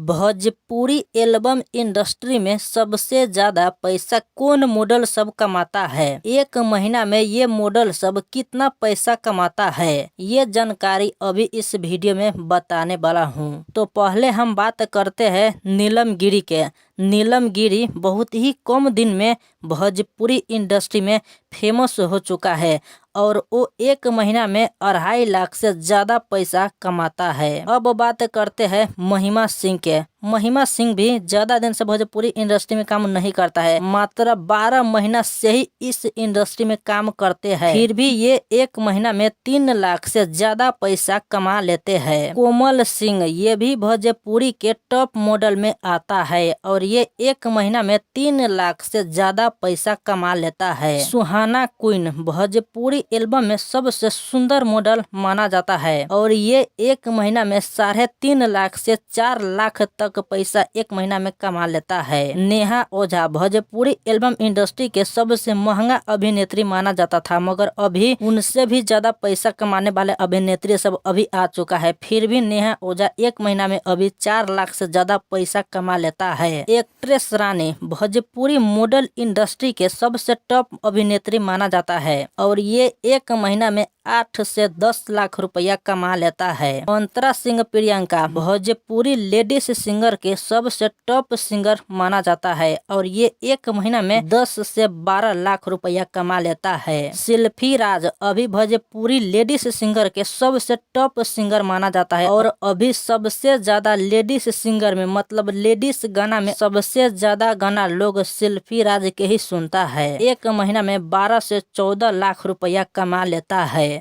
Bhojpuri album industry में सबसे ज्यादा पैसा कौन मॉडल सब कमाता है? एक महीना में ये मॉडल सब कितना पैसा कमाता है, ये जानकारी अभी इस वीडियो में बताने वाला हूँ। तो पहले हम बात करते हैं नीलम गिरी के। नीलम गिरी बहुत ही कम दिन में भोजपुरी इंडस्ट्री में फेमस हो चुका है और वो एक महीना में 2.5 लाख से ज्यादा पैसा कमाता है। अब बात करते हैं महिमा सिंह के। महिमा सिंह भी ज्यादा दिन से भोजपुरी इंडस्ट्री में काम नहीं करता है, मात्र 12 महीना से ही इस इंडस्ट्री में काम करते हैं। फिर भी ये एक महीना में 3 लाख से ज्यादा पैसा कमा लेते हैं। कोमल सिंह ये भी भोजपुरी के टॉप मॉडल में आता है और ये एक महीना में 3 लाख से ज्यादा पैसा कमा लेता है। सुहाना क्वीन भोजपुरी एल्बम में सबसे सुंदर मॉडल माना जाता है और ये एक महीना में 3.5 लाख से 4 लाख तक पैसा एक महीना में कमा लेता है। नेहा ओझा भोजपुरी एल्बम इंडस्ट्री के सबसे महंगा अभिनेत्री माना जाता था, मगर अभी उनसे भी ज्यादा पैसा कमाने वाले अभिनेत्री सब अभी आ चुका है। फिर भी नेहा ओझा एक महीना में अभी 4 लाख से ज्यादा पैसा कमा लेता है। एक्ट्रेस रानी भोजपुरी मॉडल इंडस्ट्री के सबसे टॉप अभिनेत्री माना जाता है और ये एक महीना में 8 से 10 लाख रुपया कमा लेता है। अंतरा सिंह प्रियंका भोजपुरी लेडीज सिंगर के सबसे टॉप सिंगर माना जाता है और ये एक महीना में 10 से 12 लाख रुपया कमा लेता है। शिल्पी राज अभी भोजपुरी लेडीज सिंगर के सबसे टॉप सिंगर माना जाता है और अभी सबसे ज्यादा लेडीज सिंगर में मतलब लेडीज गाना में सबसे ज्यादा गाना लोग शिल्पी राज के ही सुनता है। एक महीना में 12 से 14 लाख रुपया कमा लेता है।